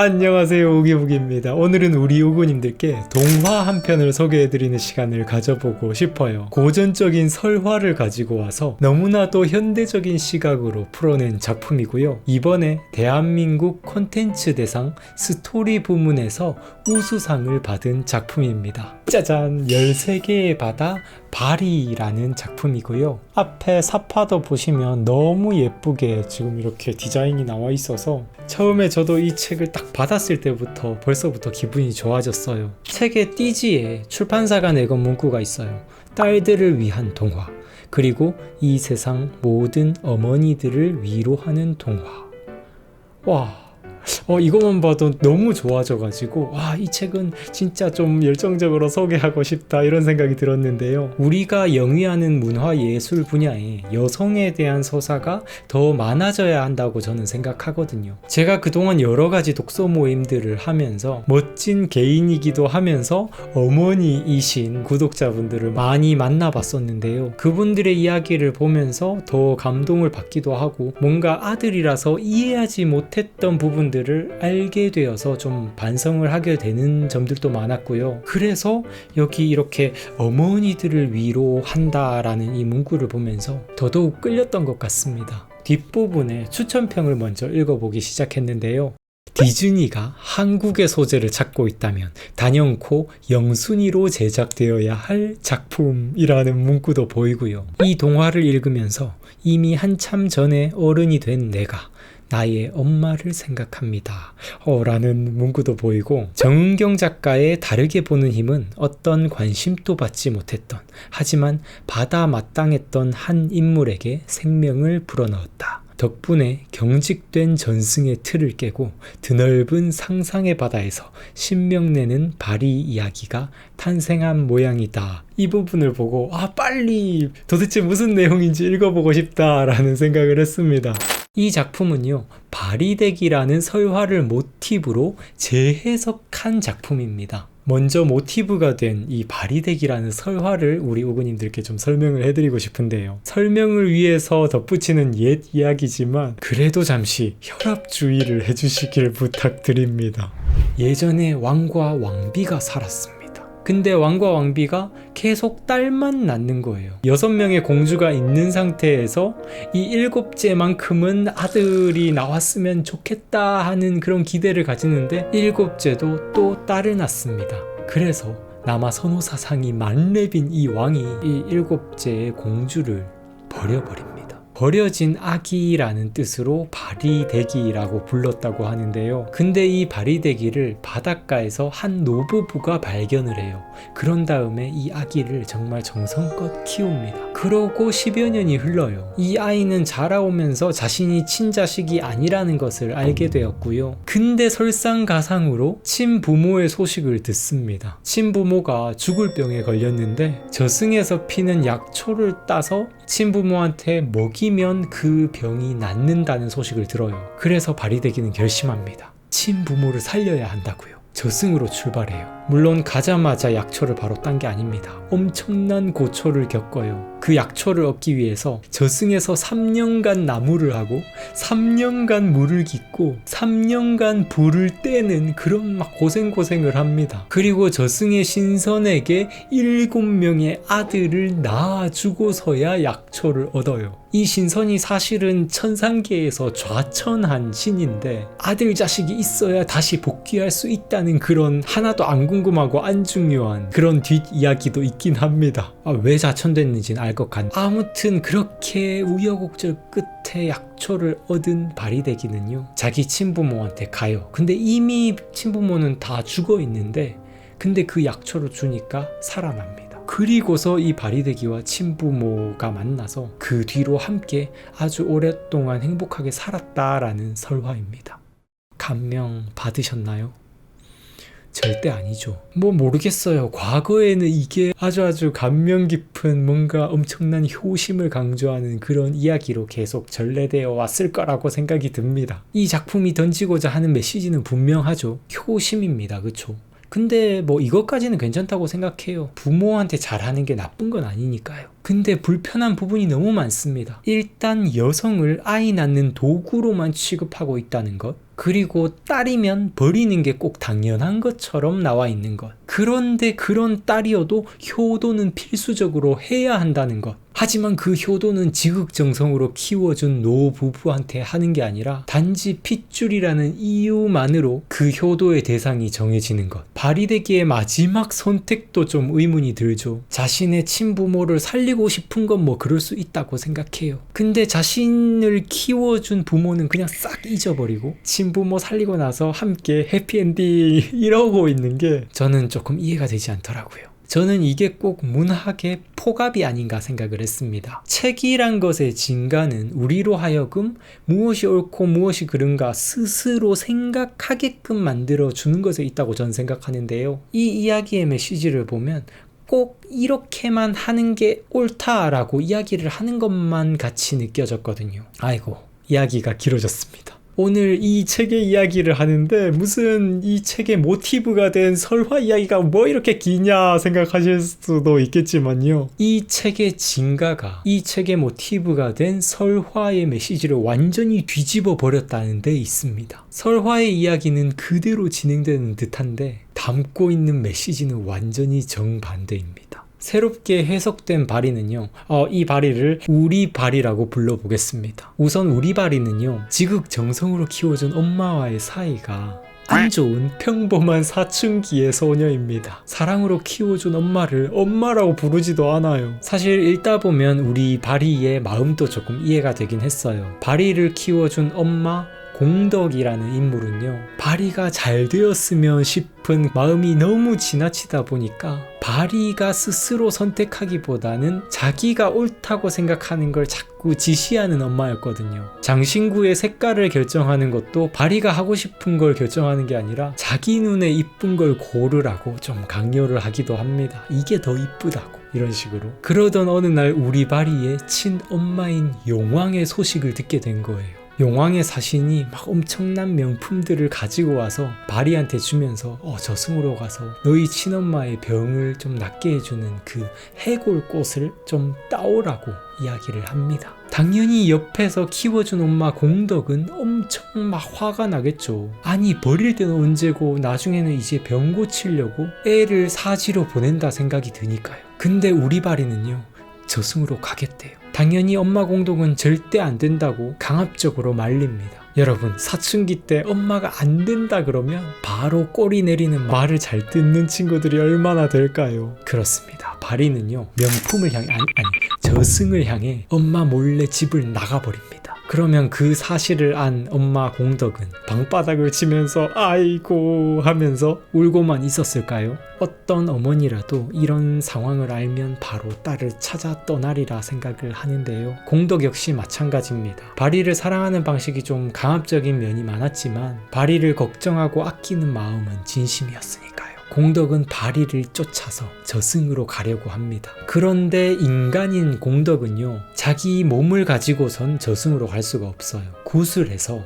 안녕하세요, 우기부기입니다. 오늘은 우리 우구님들께 동화 한 편을 소개해드리는 시간을 가져보고 싶어요. 고전적인 설화를 가지고 와서 너무나도 현대적인 시각으로 풀어낸 작품이고요. 이번에 대한민국 콘텐츠 대상 스토리 부문에서 우수상을 받은 작품입니다. 짜잔! 13개의 바다 바리라는 작품이고요. 앞에 사파도 보시면 너무 예쁘게 지금 이렇게 디자인이 나와 있어서 처음에 저도 이 책을 딱 받았을 때부터 벌써부터 기분이 좋아졌어요. 책의 띠지에 출판사가 내건 문구가 있어요. 딸들을 위한 동화, 그리고 이 세상 모든 어머니들을 위로하는 동화. 와, 이것만 봐도 너무 좋아져가지고 이 책은 진짜 좀 열정적으로 소개하고 싶다 이런 생각이 들었는데요. 우리가 영위하는 문화예술 분야에 여성에 대한 서사가 더 많아져야 한다고 저는 생각하거든요. 제가 그동안 여러 가지 독서 모임들을 하면서 멋진 개인이기도 하면서 어머니이신 구독자분들을 많이 만나봤었는데요. 그분들의 이야기를 보면서 더 감동을 받기도 하고 뭔가 아들이라서 이해하지 못했던 부분들을 알게 되어서 좀 반성을 하게 되는 점들도 많았고요. 그래서 여기 이렇게 어머니들을 위로한다라는 이 문구를 보면서 더더욱 끌렸던 것 같습니다. 뒷부분에 추천평을 먼저 읽어보기 시작했는데요. 디즈니가 한국의 소재를 찾고 있다면 단연코 영순이로 제작되어야 할 작품이라는 문구도 보이고요. 이 동화를 읽으면서 이미 한참 전에 어른이 된 내가 나의 엄마를 생각합니다. 라는 문구도 보이고, 정은경 작가의 다르게 보는 힘은 어떤 관심도 받지 못했던, 하지만 받아 마땅했던 한 인물에게 생명을 불어넣었다. 덕분에 경직된 전승의 틀을 깨고 드넓은 상상의 바다에서 신명내는 바리 이야기가 탄생한 모양이다. 이 부분을 보고 빨리 도대체 무슨 내용인지 읽어보고 싶다라는 생각을 했습니다. 이 작품은요, 바리대기라는 설화를 모티브로 재해석한 작품입니다. 먼저 모티브가 된 이 바리대기라는 설화를 우리 우구님들께 좀 설명을 해드리고 싶은데요. 설명을 위해서 덧붙이는 옛 이야기지만 그래도 잠시 혈압주의를 해주시길 부탁드립니다. 예전에 왕과 왕비가 살았습니다. 근데 왕과 왕비가 계속 딸만 낳는 거예요. 6명의 공주가 있는 상태에서 이 7째만큼은 아들이 나왔으면 좋겠다 하는 그런 기대를 가지는데 7째도 또 딸을 낳습니다. 그래서 남아선호사상이 만렙인 이 왕이 이 7째의 공주를 버려버립니다. 버려진 아기라는 뜻으로 바리대기라고 불렀다고 하는데요. 근데 이 바리대기를 바닷가에서 한 노부부가 발견을 해요. 그런 다음에 이 아기를 정말 정성껏 키웁니다. 그러고 10여 년이 흘러요. 이 아이는 자라오면서 자신이 친자식이 아니라는 것을 알게 되었고요. 근데 설상가상으로 친부모의 소식을 듣습니다. 친부모가 죽을 병에 걸렸는데 저승에서 피는 약초를 따서 친부모한테 먹이면 그 병이 낫는다는 소식을 들어요. 그래서 바리대기는 결심합니다. 친부모를 살려야 한다고요. 저승으로 출발해요. 물론 가자마자 약초를 바로 딴 게 아닙니다. 엄청난 고초를 겪어요. 그 약초를 얻기 위해서 저승에서 3년간 나무를 하고 3년간 물을 깃고 3년간 불을 떼는 그런 막 고생을 합니다. 그리고 저승의 신선에게 7명의 아들을 낳아주고서야 약초를 얻어요. 이 신선이 사실은 천상계에서 좌천한 신인데 아들 자식이 있어야 다시 복귀할 수 있다는 그런 하나도 안 궁금하고 안 중요한 그런 뒷이야기도 있긴 합니다. 왜 좌천됐는지는 알 것 같네. 아무튼 그렇게 우여곡절 끝에 약초를 얻은 바리대기는요, 자기 친부모한테 가요. 근데 이미 친부모는 다 죽어 있는데 근데 그 약초를 주니까 살아납니다. 그리고서 이 바리대기와 친부모가 만나서 그 뒤로 함께 아주 오랫동안 행복하게 살았다라는 설화입니다. 감명 받으셨나요? 절대 아니죠. 모르겠어요. 과거에는 이게 아주 감명 깊은 뭔가 엄청난 효심을 강조하는 그런 이야기로 계속 전래되어 왔을 거라고 생각이 듭니다. 이 작품이 던지고자 하는 메시지는 분명하죠. 효심입니다. 그쵸? 근데 이것까지는 괜찮다고 생각해요. 부모한테 잘하는 게 나쁜 건 아니니까요. 근데 불편한 부분이 너무 많습니다. 일단 여성을 아이 낳는 도구로만 취급하고 있다는 것, 그리고 딸이면 버리는 게 꼭 당연한 것처럼 나와 있는 것. 그런데 그런 딸이어도 효도는 필수적으로 해야 한다는 것. 하지만 그 효도는 지극정성으로 키워준 노부부한테 하는 게 아니라 단지 핏줄이라는 이유만으로 그 효도의 대상이 정해지는 것. 발휘되기의 마지막 선택도 좀 의문이 들죠. 자신의 친부모를 살리고 싶은 건 뭐 그럴 수 있다고 생각해요. 근데 자신을 키워준 부모는 그냥 싹 잊어버리고 친부모 살리고 나서 함께 해피엔딩 이러고 있는 게 저는 조금 이해가 되지 않더라고요. 저는 이게 꼭 문학의 폭압이 아닌가 생각을 했습니다. 책이란 것의 진가는 우리로 하여금 무엇이 옳고 무엇이 그른가 스스로 생각하게끔 만들어주는 것에 있다고 저는 생각하는데요. 이 이야기의 메시지를 보면 꼭 이렇게만 하는 게 옳다라고 이야기를 하는 것만 같이 느껴졌거든요. 아이고, 이야기가 길어졌습니다. 오늘 이 책의 이야기를 하는데 무슨 이 책의 모티브가 된 설화 이야기가 뭐 이렇게 기냐 생각하실 수도 있겠지만요. 이 책의 진가가 이 책의 모티브가 된 설화의 메시지를 완전히 뒤집어 버렸다는 데 있습니다. 설화의 이야기는 그대로 진행되는 듯한데 담고 있는 메시지는 완전히 정반대입니다. 새롭게 해석된 발이는요, 이 발이를 우리 발이라고 불러보겠습니다. 우선 우리 발이는요, 지극정성으로 키워준 엄마와의 사이가 안 좋은 평범한 사춘기의 소녀입니다. 사랑으로 키워준 엄마를 엄마라고 부르지도 않아요. 사실 읽다 보면 우리 바리의 마음도 조금 이해가 되긴 했어요. 바리를 키워준 엄마 공덕이라는 인물은요, 바리가 잘 되었으면 싶은 마음이 너무 지나치다 보니까 바리가 스스로 선택하기보다는 자기가 옳다고 생각하는 걸 자꾸 지시하는 엄마였거든요. 장신구의 색깔을 결정하는 것도 바리가 하고 싶은 걸 결정하는 게 아니라 자기 눈에 이쁜 걸 고르라고 좀 강요를 하기도 합니다. 이게 더 이쁘다고. 이런 식으로. 그러던 어느 날 우리 바리의 친엄마인 용왕의 소식을 듣게 된 거예요. 용왕의 사신이 막 엄청난 명품들을 가지고 와서 바리한테 주면서 저승으로 가서 너희 친엄마의 병을 좀 낫게 해주는 그 해골꽃을 좀 따오라고 이야기를 합니다. 당연히 옆에서 키워준 엄마 공덕은 엄청 막 화가 나겠죠. 아니 버릴 때는 언제고 나중에는 이제 병 고치려고 애를 사지로 보낸다 생각이 드니까요. 근데 우리 바리는요, 저승으로 가겠대요. 당연히 엄마 공덕은 절대 안 된다고 강압적으로 말립니다. 여러분, 사춘기 때 엄마가 안 된다 그러면 바로 꼬리 내리는 말을 잘 듣는 친구들이 얼마나 될까요? 그렇습니다. 바리는요, 명품을 향해 저승을 향해 엄마 몰래 집을 나가버립니다. 그러면 그 사실을 안 엄마 공덕은 방바닥을 치면서 아이고 하면서 울고만 있었을까요? 어떤 어머니라도 이런 상황을 알면 바로 딸을 찾아 떠나리라 생각을 하는데요. 공덕 역시 마찬가지입니다. 바리를 사랑하는 방식이 좀 강압적인 면이 많았지만 바리를 걱정하고 아끼는 마음은 진심이었으니까요. 공덕은 바리를 쫓아서 저승으로 가려고 합니다. 그런데 인간인 공덕은요, 자기 몸을 가지고선 저승으로 갈 수가 없어요. 구슬해서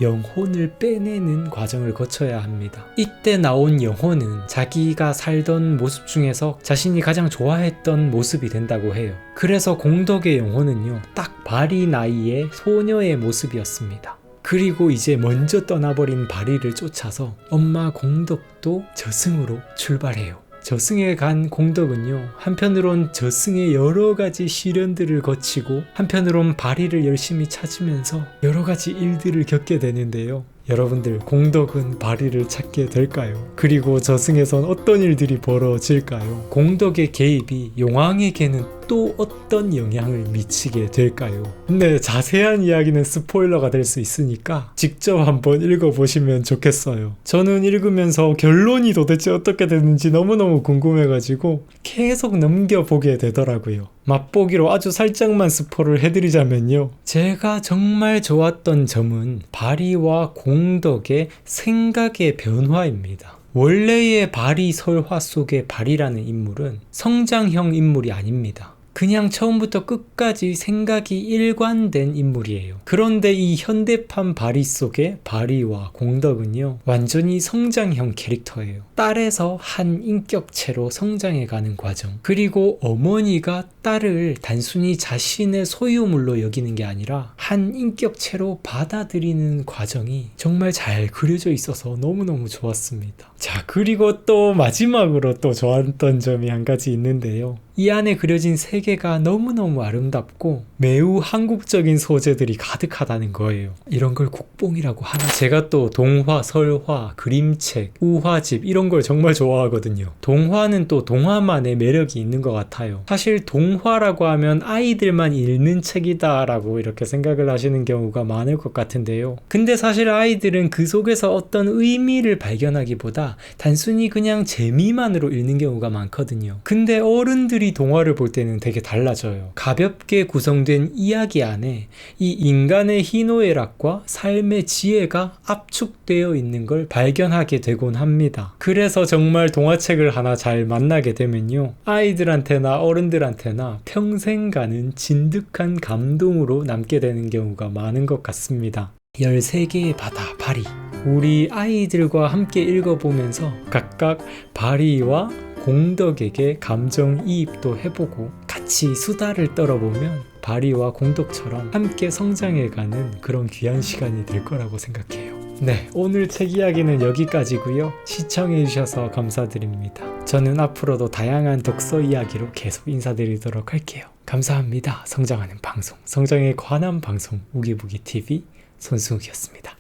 영혼을 빼내는 과정을 거쳐야 합니다. 이때 나온 영혼은 자기가 살던 모습 중에서 자신이 가장 좋아했던 모습이 된다고 해요. 그래서 공덕의 영혼은요, 딱 바리 나이의 소녀의 모습이었습니다. 그리고 이제 먼저 떠나버린 바리를 쫓아서 엄마 공덕도 저승으로 출발해요. 저승에 간 공덕은요, 한편으론 저승의 여러 가지 시련들을 거치고 한편으론 바리를 열심히 찾으면서 여러 가지 일들을 겪게 되는데요. 여러분들, 공덕은 바리를 찾게 될까요? 그리고 저승에선 어떤 일들이 벌어질까요? 공덕의 개입이 용왕에게는 또 어떤 영향을 미치게 될까요? 근데 자세한 이야기는 스포일러가 될 수 있으니까 직접 한번 읽어보시면 좋겠어요. 저는 읽으면서 결론이 도대체 어떻게 됐는지 너무너무 궁금해가지고 계속 넘겨보게 되더라고요. 맛보기로 아주 살짝만 스포를 해드리자면요, 제가 정말 좋았던 점은 바리와 공덕의 생각의 변화입니다. 원래의 바리 설화 속의 바리라는 인물은 성장형 인물이 아닙니다. 그냥 처음부터 끝까지 생각이 일관된 인물이에요. 그런데 이 현대판 바리 속의 바리와 공덕은요, 완전히 성장형 캐릭터예요. 딸에서 한 인격체로 성장해가는 과정, 그리고 어머니가 딸을 단순히 자신의 소유물로 여기는 게 아니라 한 인격체로 받아들이는 과정이 정말 잘 그려져 있어서 너무너무 좋았습니다. 자, 그리고 또 마지막으로 또 좋았던 점이 한 가지 있는데요. 이 안에 그려진 세계가 너무너무 아름답고 매우 한국적인 소재들이 가득하다는 거예요. 이런 걸 국뽕이라고 하나? 제가 또 동화, 설화, 그림책, 우화집 이런 걸 정말 좋아하거든요. 동화는 또 동화만의 매력이 있는 것 같아요. 사실 동화라고 하면 아이들만 읽는 책이다 라고 이렇게 생각을 하시는 경우가 많을 것 같은데요. 근데 사실 아이들은 그 속에서 어떤 의미를 발견하기보다 단순히 그냥 재미만으로 읽는 경우가 많거든요. 근데 어른들이 동화를 볼 때는 되게 달라져요. 가볍게 구성된 이야기 안에 이 인간의 희노애락과 삶의 지혜가 압축되어 있는 걸 발견하게 되곤 합니다. 그래서 정말 동화책을 하나 잘 만나게 되면요, 아이들한테나 어른들한테나 평생 가는 진득한 감동으로 남게 되는 경우가 많은 것 같습니다. 13개의 바다 바리, 우리 아이들과 함께 읽어보면서 각각 바리와 공덕에게 감정이입도 해보고 같이 수다를 떨어보면 바리와 공덕처럼 함께 성장해가는 그런 귀한 시간이 될 거라고 생각해요. 네, 오늘 책 이야기는 여기까지고요. 시청해주셔서 감사드립니다. 저는 앞으로도 다양한 독서 이야기로 계속 인사드리도록 할게요. 감사합니다. 성장하는 방송, 성장에 관한 방송 우기부기TV 손승욱이었습니다.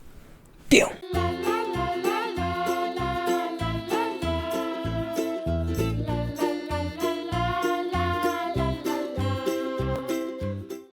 뿅!